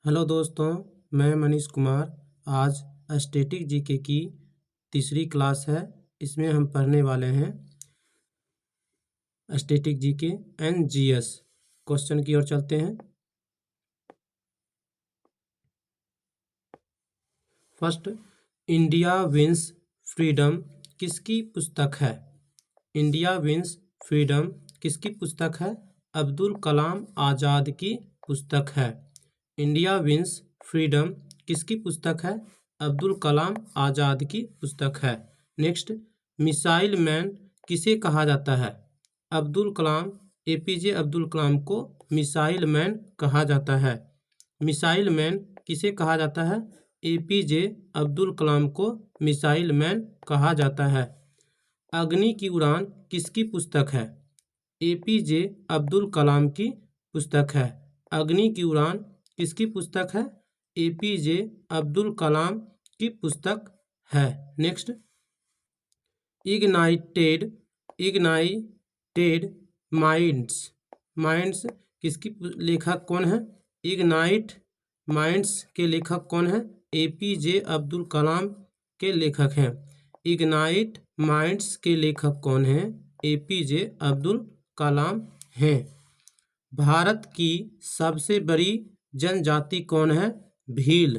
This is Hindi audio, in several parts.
हेलो दोस्तों, मैं मनीष कुमार। आज स्टैटिक जीके की तीसरी क्लास है। इसमें हम पढ़ने वाले हैं static GK and GS. Question की ओर चलते हैं। फर्स्ट, इंडिया विंस फ्रीडम किसकी पुस्तक है? इंडिया विंस फ्रीडम किसकी पुस्तक है? अब्दुल कलाम आज़ाद की पुस्तक है। इंडिया विंस फ्रीडम किसकी पुस्तक है? अब्दुल कलाम आज़ाद की पुस्तक है। नेक्स्ट, मिसाइल मैन किसे कहा जाता है? अब्दुल कलाम एपीजे अब्दुल कलाम को मिसाइल मैन कहा जाता है। मिसाइल मैन किसे कहा जाता है? एपीजे अब्दुल कलाम को मिसाइल मैन कहा जाता है। अग्नि की उड़ान किसकी पुस्तक है? एपीजे अब्दुल कलाम की पुस्तक है। अग्नि की उड़ान किसकी पुस्तक है? एपीजे अब्दुल कलाम की पुस्तक है। नेक्स्ट, इग्नाइटेड माइंड्स किसकी लेखक कौन है? इग्नाइट माइंड्स के लेखक कौन है? एपीजे अब्दुल कलाम के लेखक हैं। इग्नाइट माइंड्स के लेखक कौन हैं? एपीजे अब्दुल कलाम हैं। भारत की सबसे बड़ी जनजाति कौन है? भील।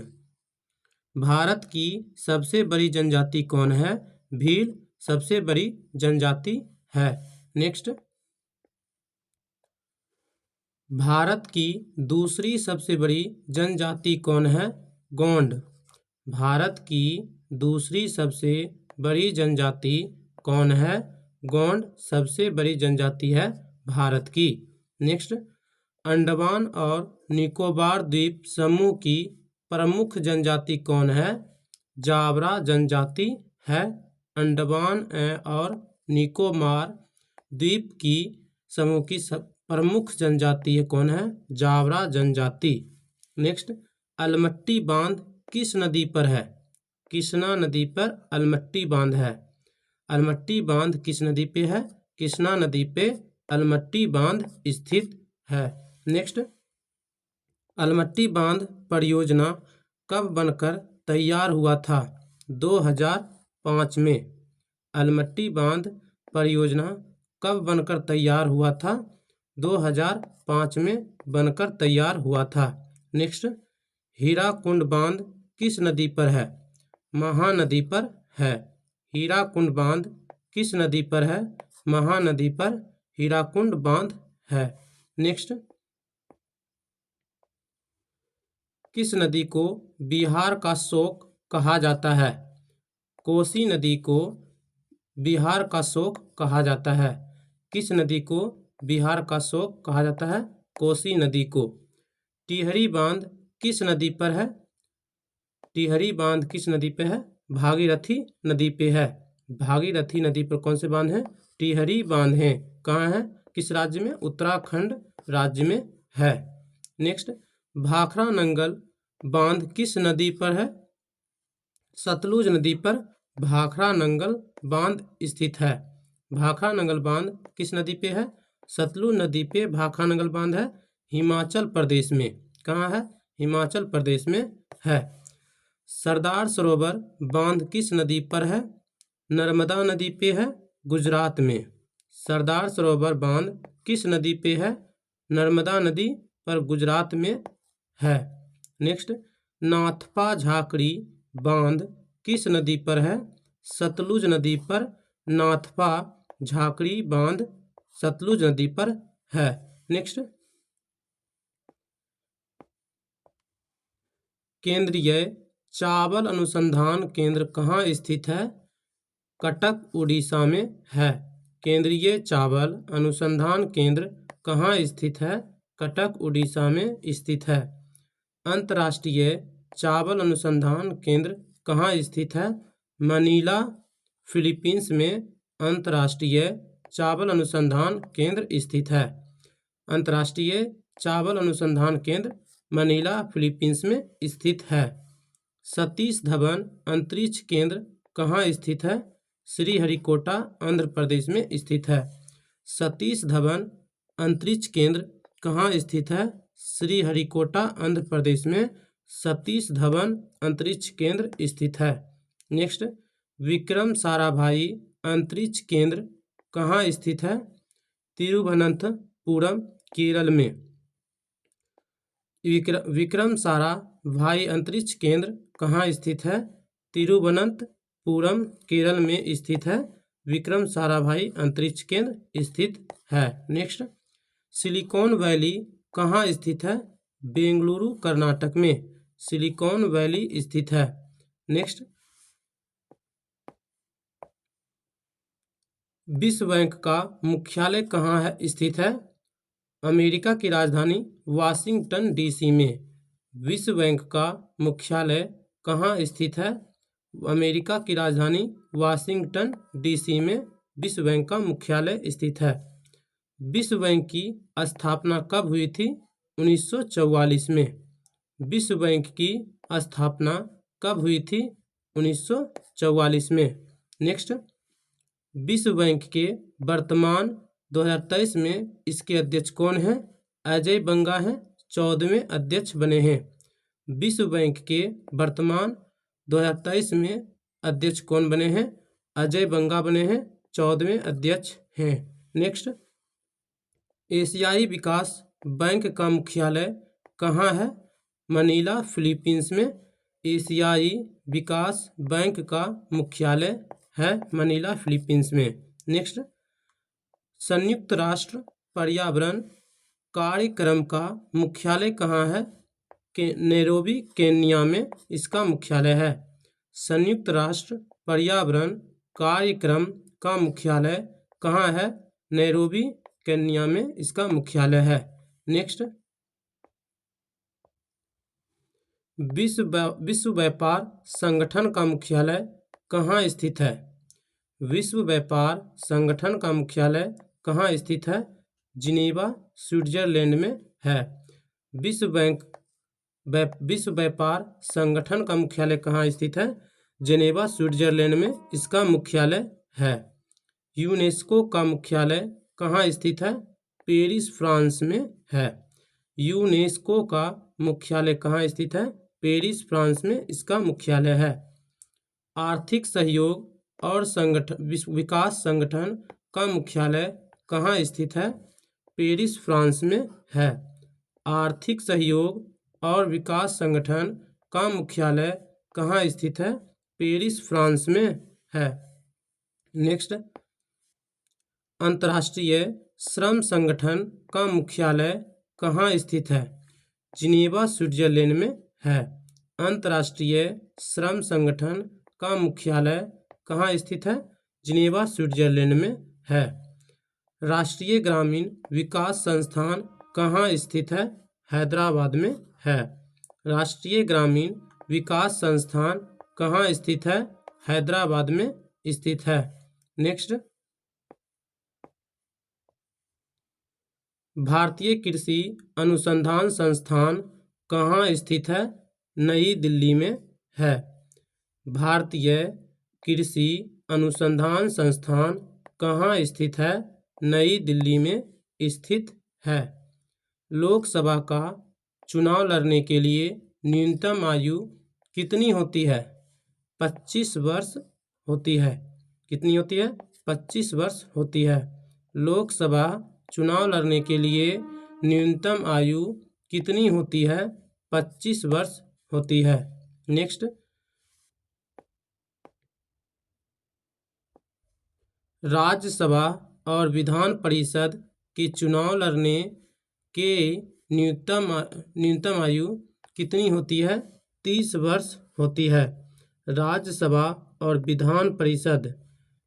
भारत की सबसे बड़ी जनजाति कौन है? भील सबसे बड़ी जनजाति है। नेक्स्ट, भारत की दूसरी सबसे बड़ी जनजाति कौन है? गोंड। भारत की दूसरी सबसे बड़ी जनजाति कौन है? गोंड सबसे बड़ी जनजाति है भारत की। नेक्स्ट, अंडमान और निकोबार द्वीप समूह की प्रमुख जनजाति कौन है? जावरा जनजाति है। अंडमान और निकोबार द्वीप की समूह की प्रमुख जनजाति कौन है? जावरा जनजाति। नेक्स्ट, अलमट्टी बांध किस नदी पर है? कृष्णा नदी पर अलमट्टी बांध है। अलमट्टी बांध किस नदी पे है? कृष्णा नदी पे अलमट्टी बांध स्थित है। नेक्स्ट, अलमट्टी बांध परियोजना कब बनकर तैयार हुआ था? 2005 में। अलमट्टी बांध परियोजना कब बनकर तैयार हुआ था? 2005 में बनकर तैयार हुआ था। नेक्स्ट, हीराकुंड बांध किस नदी पर है? महानदी पर है। हीराकुंड बांध किस नदी पर है? महानदी पर हीराकुंड बांध है। नेक्स्ट, किस नदी को बिहार का शोक कहा जाता है? कोसी नदी को बिहार का शोक कहा जाता है। किस नदी को बिहार का शोक कहा जाता है? कोसी नदी को। टिहरी बांध किस नदी पर है? टिहरी बांध किस नदी पे है? भागीरथी नदी पे है। भागीरथी नदी पर कौन से बांध हैं? टिहरी बांध हैं। कहाँ है? किस राज्य में? उत्तराखंड राज्य में है। नेक्स्ट, भाखड़ा नंगल बांध किस नदी पर है? सतलुज नदी पर भाखड़ा नंगल बांध स्थित है। भाखड़ा नंगल बांध किस नदी पे है? सतलुज नदी पे भाखड़ा नंगल बांध है, हिमाचल प्रदेश में। कहाँ है? हिमाचल प्रदेश में है। सरदार सरोवर बांध किस नदी पर है? नर्मदा नदी पे है, गुजरात में। सरदार सरोवर बांध किस नदी पे है? नर्मदा नदी पर गुजरात में है। नेक्स्ट, नाथपा झाकड़ी बांध किस नदी पर है? सतलुज नदी पर नाथपा झाकड़ी बांध सतलुज नदी पर है। नेक्स्ट, केंद्रीय चावल अनुसंधान केंद्र कहाँ स्थित है? कटक उड़ीसा में है। केंद्रीय चावल अनुसंधान केंद्र कहाँ स्थित है? कटक उड़ीसा में स्थित है। अंतर्राष्ट्रीय चावल अनुसंधान केंद्र कहाँ स्थित है? मनीला, फिलीपींस में अंतर्राष्ट्रीय चावल अनुसंधान केंद्र स्थित है। अंतर्राष्ट्रीय चावल अनुसंधान केंद्र मनीला, फिलीपींस में स्थित है। सतीश धवन अंतरिक्ष केंद्र कहाँ स्थित है? श्रीहरिकोटा, आंध्र प्रदेश में स्थित है। सतीश धवन अंतरिक्ष केंद्र कहाँ स्थित है? श्रीहरिकोटा आंध्र प्रदेश में सतीश धवन अंतरिक्ष केंद्र स्थित है। नेक्स्ट, विक्रम साराभाई अंतरिक्ष केंद्र कहाँ स्थित है? तिरुवनंतपुरम केरल में। विक्रम साराभाई अंतरिक्ष केंद्र कहाँ स्थित है? तिरुवनंतपुरम केरल में स्थित है। विक्रम साराभाई अंतरिक्ष केंद्र स्थित है। नेक्स्ट, सिलिकॉन वैली कहाँ स्थित है? बेंगलुरु कर्नाटक में सिलिकॉन वैली स्थित है। नेक्स्ट, विश्व बैंक का मुख्यालय कहाँ है स्थित है? अमेरिका की राजधानी वाशिंगटन डीसी में। विश्व बैंक का मुख्यालय कहाँ स्थित है? अमेरिका की राजधानी वाशिंगटन डीसी में विश्व बैंक का मुख्यालय स्थित है। विश्व बैंक की स्थापना कब हुई थी? 1944 में। विश्व बैंक की स्थापना कब हुई थी? 1944 में। नेक्स्ट, विश्व बैंक के वर्तमान 2023 में इसके अध्यक्ष कौन हैं? अजय बंगा हैं, 14वें अध्यक्ष बने हैं। विश्व बैंक के वर्तमान 2023 में अध्यक्ष कौन बने हैं? अजय बंगा बने हैं, 14वें अध्यक्ष हैं। नेक्स्ट, एशियाई विकास बैंक का मुख्यालय कहाँ है? मनीला, फिलीपींस में एशियाई विकास बैंक का मुख्यालय है मनीला, फिलीपींस में। नेक्स्ट, संयुक्त राष्ट्र पर्यावरण कार्यक्रम का मुख्यालय कहाँ है? नैरोबी, केन्या में इसका मुख्यालय है। संयुक्त राष्ट्र पर्यावरण कार्यक्रम का मुख्यालय कहाँ है? नैरोबी, केन्या में इसका मुख्यालय है। नेक्स्ट, विश्व व्यापार संगठन का मुख्यालय कहाँ स्थित है? विश्व व्यापार संगठन का मुख्यालय कहाँ स्थित है? जिनेवा, स्विट्जरलैंड में है। विश्व व्यापार संगठन का मुख्यालय कहाँ स्थित है? जिनेवा, स्विट्जरलैंड में इसका मुख्यालय है। यूनेस्को का मुख्यालय कहाँ स्थित है? पेरिस, फ्रांस में है। यूनेस्को का मुख्यालय कहाँ स्थित है? पेरिस, फ्रांस में इसका मुख्यालय है। आर्थिक सहयोग और विकास संगठन का मुख्यालय कहाँ स्थित है? पेरिस, फ्रांस में है। आर्थिक सहयोग और विकास संगठन का मुख्यालय कहाँ स्थित है? पेरिस, फ्रांस में है। नेक्स्ट, अंतर्राष्ट्रीय श्रम संगठन का मुख्यालय कहाँ स्थित है? जिनेवा, स्विट्जरलैंड में है। अंतर्राष्ट्रीय श्रम संगठन का मुख्यालय कहाँ स्थित है? जिनेवा, स्विट्जरलैंड में है। राष्ट्रीय ग्रामीण विकास संस्थान कहाँ स्थित है? हैदराबाद में है। राष्ट्रीय ग्रामीण विकास संस्थान कहाँ स्थित है? हैदराबाद में स्थित है। नेक्स्ट, भारतीय कृषि अनुसंधान संस्थान कहाँ स्थित है? नई दिल्ली में है। भारतीय कृषि अनुसंधान संस्थान कहाँ स्थित है? नई दिल्ली में स्थित है। लोकसभा का चुनाव लड़ने के लिए न्यूनतम आयु कितनी होती है? 25 वर्ष होती है। कितनी होती है? 25 वर्ष होती है। लोकसभा चुनाव लड़ने के लिए न्यूनतम आयु कितनी होती है? 25 वर्ष होती है। नेक्स्ट, राज्यसभा और विधान परिषद के चुनाव लड़ने के न्यूनतम आयु कितनी होती है? 30 वर्ष होती है। राज्यसभा और विधान परिषद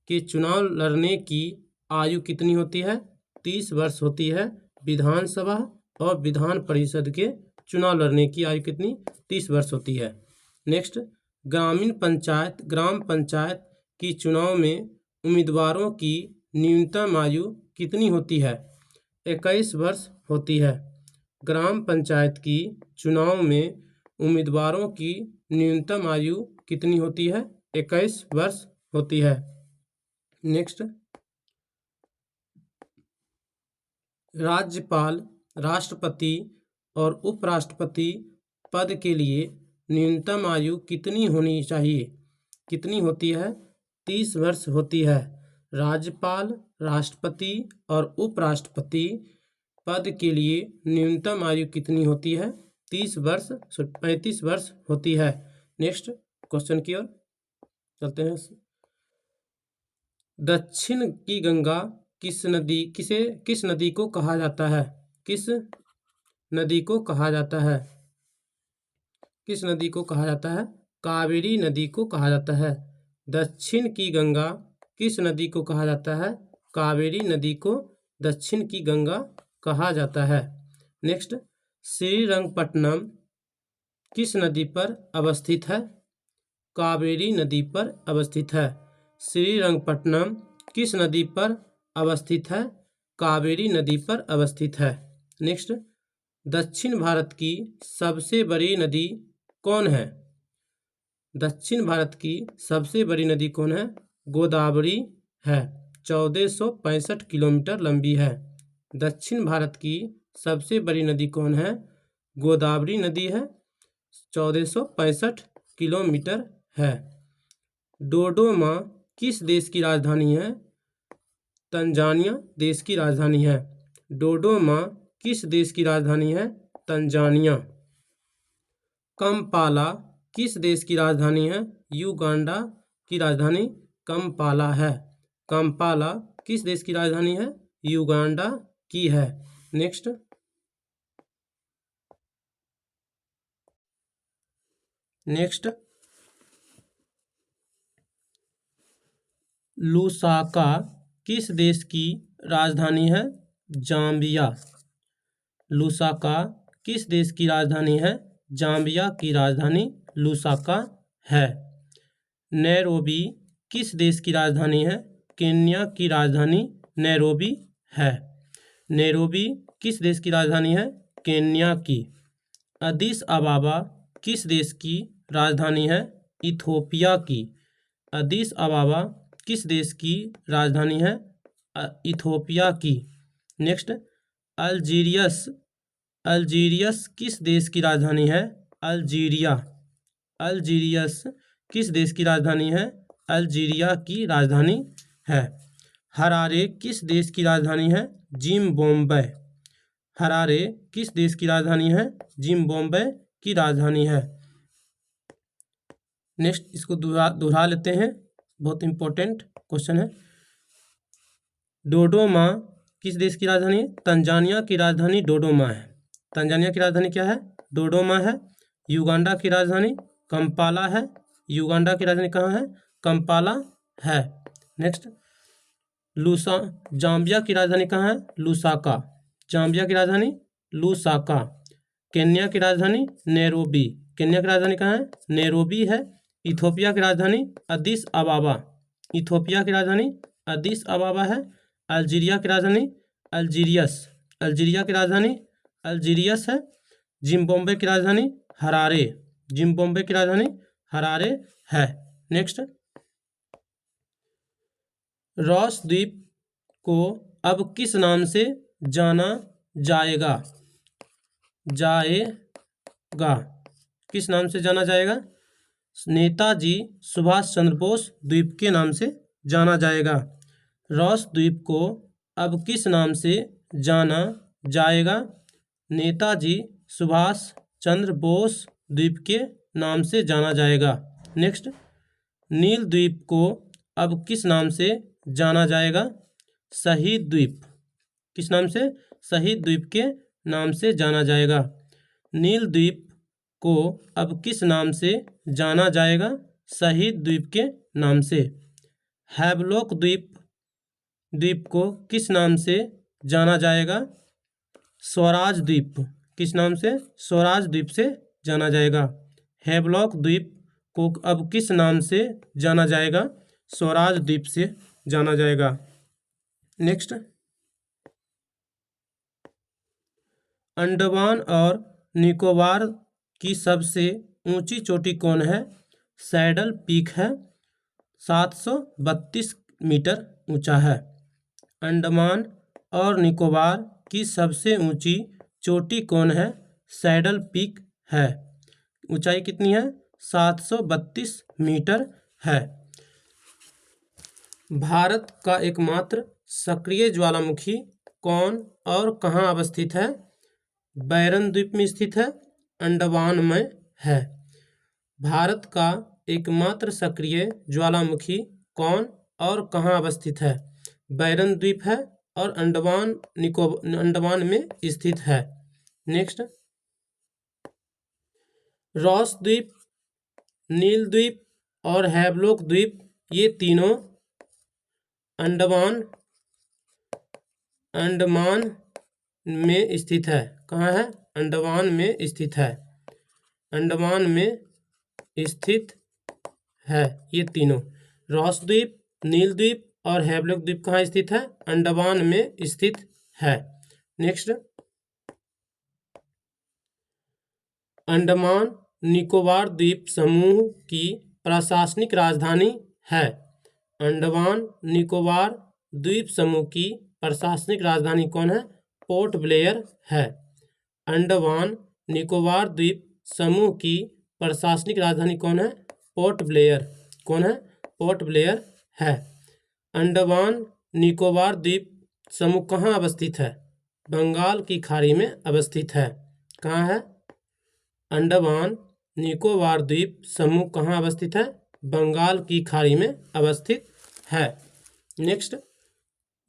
के चुनाव लड़ने की आयु कितनी होती है? 30 वर्ष होती है। विधानसभा और विधान परिषद के चुनाव लड़ने की आयु कितनी? 30 वर्ष होती है। नेक्स्ट, ग्राम पंचायत की चुनाव में उम्मीदवारों की न्यूनतम आयु कितनी होती है? 21 वर्ष होती है। ग्राम पंचायत की चुनाव में उम्मीदवारों की न्यूनतम आयु कितनी होती है? 21 वर्ष होती है। नेक्स्ट, राज्यपाल, राष्ट्रपति और उपराष्ट्रपति पद के लिए न्यूनतम आयु कितनी होनी चाहिए? कितनी होती है? 30 वर्ष होती है। राज्यपाल, राष्ट्रपति और उपराष्ट्रपति पद के लिए न्यूनतम आयु कितनी होती है? 30 वर्ष 35 वर्ष होती है। नेक्स्ट क्वेश्चन की ओर चलते हैं। दक्षिण की गंगा किस नदी को कहा जाता है? किस नदी को कहा जाता है? किस नदी को कहा जाता है? कावेरी नदी को कहा जाता है। दक्षिण की गंगा किस नदी को कहा जाता है? कावेरी नदी को दक्षिण की गंगा कहा जाता है। नेक्स्ट, श्रीरंगपट्टनम किस नदी पर अवस्थित है? कावेरी नदी पर अवस्थित है। श्रीरंगपट्टनम किस नदी पर अवस्थित है? कावेरी नदी पर अवस्थित है। नेक्स्ट, दक्षिण भारत की सबसे बड़ी नदी कौन है? दक्षिण भारत की सबसे बड़ी नदी कौन है? गोदावरी है, 1465 किलोमीटर लंबी है। दक्षिण भारत की सबसे बड़ी नदी कौन है? गोदावरी नदी है, 1465 किलोमीटर है। डोडोमा किस देश की राजधानी है? तंजानिया देश की राजधानी है। डोडोमा किस देश की राजधानी है? तंजानिया। कंपाला किस देश की राजधानी है? युगांडा की राजधानी कंपाला है। कंपाला किस देश की राजधानी है? युगांडा की है। नेक्स्ट, लुसाका किस देश की राजधानी है? जाम्बिया। लुसाका किस देश की राजधानी है? जाम्बिया की राजधानी लुसाका है। नैरोबी किस देश की राजधानी है? केन्या की राजधानी नैरोबी है। नैरोबी किस देश की राजधानी है? केन्या की। अदिस अबाबा किस देश की राजधानी है? इथोपिया की। अदिस अबाबा किस देश की राजधानी है? इथोपिया की। नेक्स्ट, अल्जीरियस किस देश की राजधानी है? अल्जीरिया। अल्जीरियस किस देश की राजधानी है? अल्जीरिया की राजधानी है। हरारे किस देश की राजधानी है? जिम्बाब्वे। हरारे किस देश की राजधानी है? जिम्बाब्वे की राजधानी है। नेक्स्ट, इसको दोहरा लेते हैं, बहुत इंपॉर्टेंट क्वेश्चन है। डोडोमा किस देश की राजधानी है? तंजानिया की राजधानी डोडोमा है। तंजानिया की राजधानी क्या है? डोडोमा है। युगांडा की राजधानी कंपाला है। युगांडा की राजधानी कहाँ है? कंपाला है। नेक्स्ट, जाम्बिया की राजधानी कहाँ है? लुसाका। जाम्बिया की राजधानी लुसाका। केन्या की राजधानी नैरोबी। केन्या की राजधानी कहाँ है? नैरोबी है। इथोपिया की राजधानी अदिस अबाबा। इथोपिया की राजधानी अदिस अबाबा है। अल्जीरिया की राजधानी अल्जीरियस। अल्जीरिया की राजधानी अल्जीरियस है। जिम्बाब्वे की राजधानी हरारे। जिम्बाब्वे की राजधानी हरारे है। नेक्स्ट, रॉस द्वीप को अब किस नाम से जाना जाएगा? किस नाम से जाना जाएगा? नेताजी सुभाष चंद्र बोस द्वीप के नाम से जाना जाएगा। रॉस द्वीप को अब किस नाम से जाना जाएगा? नेताजी सुभाष चंद्र बोस द्वीप के नाम से जाना जाएगा। नेक्स्ट, नील द्वीप को अब किस नाम से जाना जाएगा? शहीद द्वीप। किस नाम से? शहीद द्वीप के नाम से जाना जाएगा। नील द्वीप को अब किस नाम से जाना जाएगा? शहीद द्वीप के नाम से। हैवलॉक द्वीप को किस नाम से जाना जाएगा? स्वराज द्वीप। किस नाम से? स्वराज द्वीप से जाना जाएगा। हैवलॉक द्वीप को अब किस नाम से जाना जाएगा? स्वराज द्वीप से जाना जाएगा। नेक्स्ट, अंडमान और निकोबार की सबसे ऊंची चोटी कौन है? सैडल पीक है, 732 मीटर ऊंचा है। अंडमान और निकोबार की सबसे ऊंची चोटी कौन है? सैडल पीक है? ऊंचाई कितनी है? 732 मीटर है। भारत का एकमात्र सक्रिय ज्वालामुखी कौन और कहाँ अवस्थित है? बैरन द्वीप में स्थित है, अंडमान में है। भारत का एकमात्र सक्रिय ज्वालामुखी कौन और कहाँ अवस्थित है? बैरन द्वीप है और अंडमान में स्थित है। नेक्स्ट, रॉस द्वीप, नील द्वीप और हैवलॉक द्वीप, ये तीनों अंडमान में स्थित है। कहाँ है? अंडमान में स्थित है। अंडमान में स्थित है ये तीनों। रॉस द्वीप, नील द्वीप और हैवलॉक द्वीप कहाँ स्थित है? अंडमान में स्थित है। नेक्स्ट, अंडमान निकोबार द्वीप समूह की प्रशासनिक राजधानी है। अंडमान निकोबार द्वीप समूह की प्रशासनिक राजधानी कौन है? पोर्ट ब्लेयर है। अंडमान निकोबार द्वीप समूह की प्रशासनिक राजधानी कौन है? Port Blair. कौन है? पोर्ट ब्लेयर है। अंडमान निकोबार द्वीप समूह कहाँ अवस्थित है? बंगाल की खाड़ी में अवस्थित है। कहाँ है? अंडमान निकोबार द्वीप समूह कहाँ अवस्थित है? बंगाल की खाड़ी में अवस्थित है। नेक्स्ट,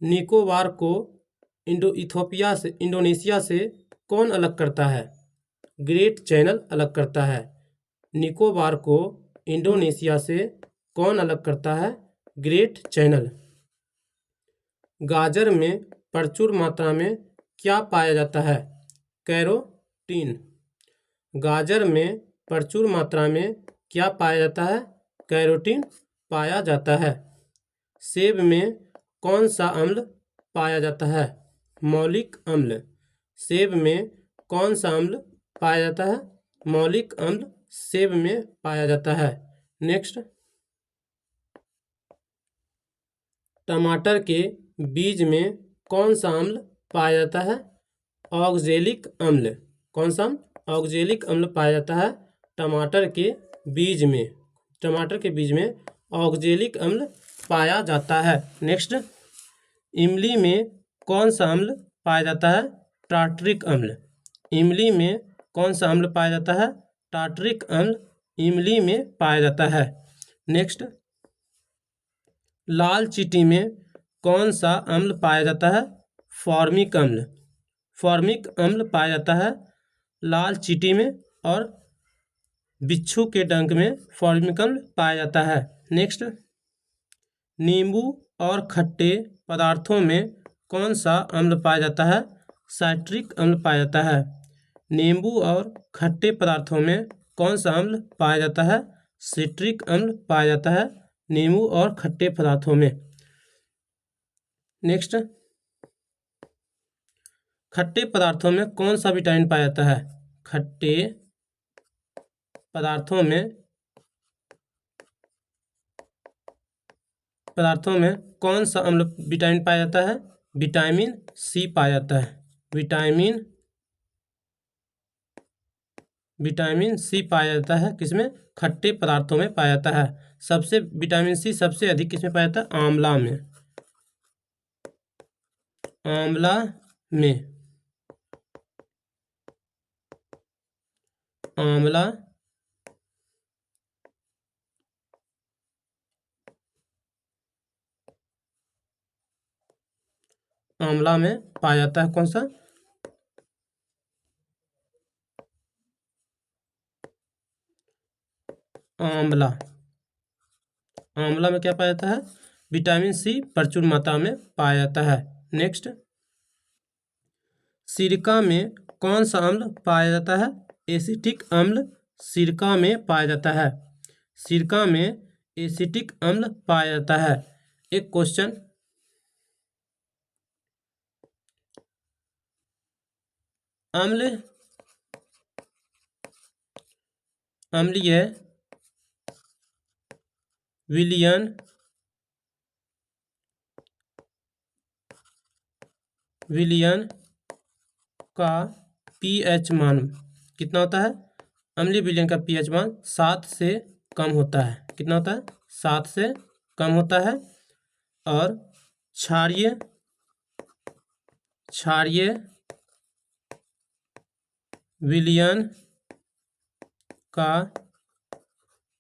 निकोबार को इंडोनेशिया से कौन अलग करता है? ग्रेट चैनल अलग करता है। निकोबार को इंडोनेशिया से कौन अलग करता है? Great channel. गाजर में प्रचुर मात्रा में क्या पाया जाता है? कैरोटीन। गाजर में प्रचुर मात्रा में क्या पाया जाता है? कैरोटीन पाया जाता है। सेब में कौन सा अम्ल पाया जाता है? मौलिक अम्ल। सेब में कौन सा अम्ल पाया जाता है? मौलिक अम्ल सेब में पाया जाता है। नेक्स्ट, टमाटर के बीज में कौन सा अम्ल पाया जाता है? ऑक्जेलिक अम्ल। कौन सा? ऑक्जेलिक अम्ल पाया जाता है टमाटर के बीज में। टमाटर के बीज में ऑक्जेलिक अम्ल पाया जाता है। नेक्स्ट, इमली में कौन सा अम्ल पाया जाता है? टार्टरिक अम्ल। इमली में कौन सा अम्ल पाया जाता है? टार्टरिक अम्ल इमली में पाया जाता है। नेक्स्ट, लाल चींटी में कौन सा अम्ल पाया जाता है? फॉर्मिक अम्ल। फॉर्मिक अम्ल पाया जाता है लाल चींटी में और बिच्छू के डंक में फॉर्मिक अम्ल पाया जाता है। नेक्स्ट, नींबू और खट्टे पदार्थों में कौन सा अम्ल पाया जाता है? साइट्रिक अम्ल पाया जाता है। नींबू और खट्टे पदार्थों में कौन सा अम्ल पाया जाता है? सिट्रिक अम्ल पाया जाता है नींबू और खट्टे पदार्थों में। नेक्स्ट, खट्टे पदार्थों में कौन सा विटामिन पाया जाता है? खट्टे पदार्थों में कौन सा अम्ल विटामिन पाया जाता है? विटामिन सी पाया जाता है। विटामिन सी पाया जाता है किसमें? खट्टे पदार्थों में पाया जाता है। सबसे विटामिन सी सबसे अधिक किसमें पाया जाता है? आंवला में। आंवला में। आंवला आंवला में पाया जाता है। कौन सा? आंवला। आंवला में क्या पाया जाता है? विटामिन सी प्रचुर मात्रा में पाया जाता है। नेक्स्ट, सिरका में कौन सा अम्ल पाया जाता है? एसिटिक अम्ल सिरका में पाया जाता है। सिरका में एसिटिक अम्ल पाया जाता है। एक क्वेश्चन, अम्लीय विलयन का पीएच मान कितना होता है? अम्लीय विलयन का पीएच मान 7 से कम होता है। कितना होता है? 7 से कम होता है। और क्षारीय विलयन का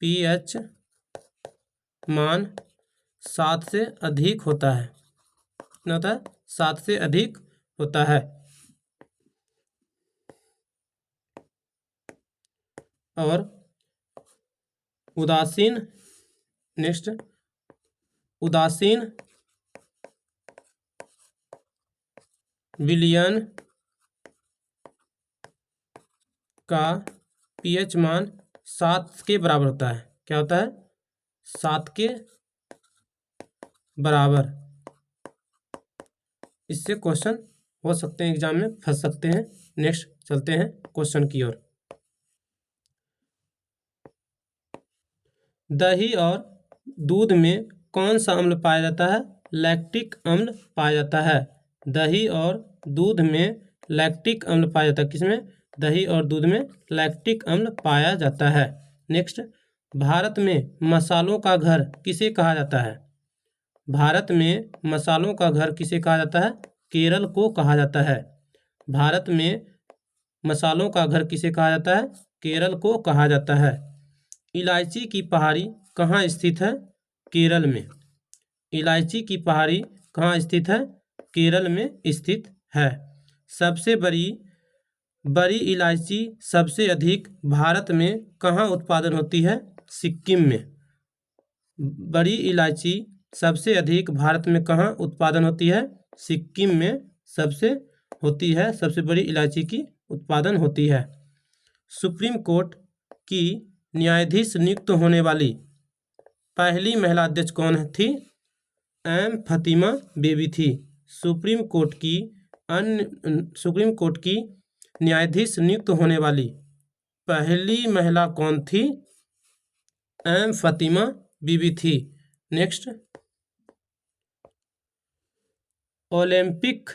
पीएच मान 7 से अधिक होता है। कितना होता है? 7 से अधिक होता है। और उदासीन विलयन का पीएच मान 7 के बराबर होता है। क्या होता है? 7 के बराबर। इससे क्वेश्चन हो सकते हैं, एग्जाम में फंस सकते हैं। नेक्स्ट चलते हैं क्वेश्चन की ओर। दही और दूध में कौन सा अम्ल पाया जाता है? लैक्टिक अम्ल पाया जाता है। दही और दूध में लैक्टिक अम्ल पाया जाता है। किसमें? दही और दूध में लैक्टिक अम्ल पाया जाता है। नेक्स्ट, भारत में मसालों का घर किसे कहा जाता है? भारत में मसालों का घर किसे कहा जाता है? केरल को कहा जाता है। भारत में मसालों का घर किसे कहा जाता है? केरल को कहा जाता है। इलायची की पहाड़ी कहाँ स्थित है? केरल में। इलायची की पहाड़ी कहाँ स्थित है? केरल में स्थित है। सबसे बड़ी इलायची सबसे अधिक भारत में कहाँ उत्पादन होती है? सिक्किम में। बड़ी इलायची सबसे अधिक भारत में कहाँ उत्पादन होती है? सिक्किम में सबसे होती है। सबसे बड़ी इलायची की उत्पादन होती है। सुप्रीम कोर्ट की न्यायाधीश नियुक्त होने वाली पहली महिला अध्यक्ष कौन थी? एम फतिमा बेबी थी। सुप्रीम कोर्ट की न्यायाधीश नियुक्त होने वाली पहली महिला कौन थी? एम फतिमा बीबी थी। नेक्स्ट, ओलंपिक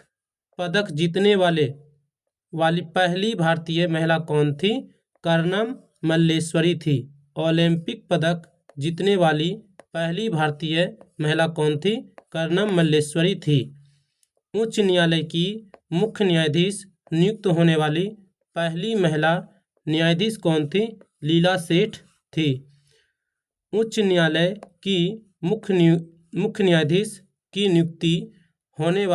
पदक जीतने वाली पहली भारतीय महिला कौन थी? कर्णम मल्लेश्वरी थी। ओलंपिक पदक जीतने वाली पहली भारतीय महिला कौन थी? कर्णम मल्लेश्वरी थी। उच्च न्यायालय की मुख्य न्यायाधीश नियुक्त होने वाली पहली महिला न्यायाधीश कौन थी? लीला सेठ थी। उच्च न्यायालय की मुख्य न्यायाधीश की नियुक्त होने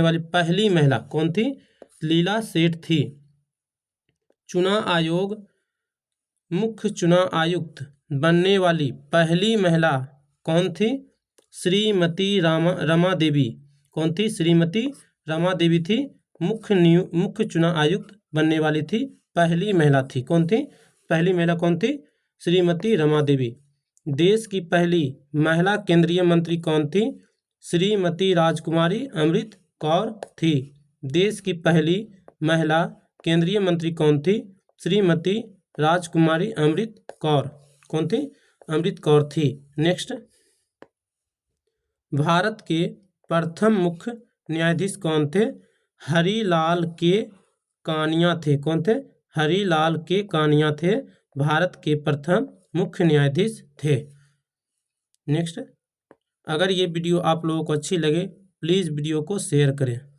वाली पहली महिला कौन थी? लीला सेठ थी। मुख्य चुनाव आयुक्त बनने वाली पहली महिला कौन थी? श्रीमती रमा देवी। कौन थी? श्रीमती रमा देवी थी। मुख्य चुनाव आयुक्त बनने वाली थी पहली महिला थी। कौन थी? पहली महिला कौन थी? श्रीमती रमा देवी। देश की पहली महिला केंद्रीय मंत्री कौन थी? श्रीमती राजकुमारी अमृत कौर थी। देश की पहली महिला केंद्रीय मंत्री कौन थी? श्रीमती राजकुमारी अमृत कौर। कौन थी? अमृत कौर थी। नेक्स्ट, भारत के प्रथम मुख्य न्यायाधीश कौन थे? हरिलाल के कानिया थे। कौन थे? हरिलाल के कानिया थे। भारत के प्रथम मुख्य न्यायाधीश थे। नेक्स्ट, अगर ये वीडियो आप लोगों को अच्छी लगे प्लीज़ वीडियो को शेयर करें।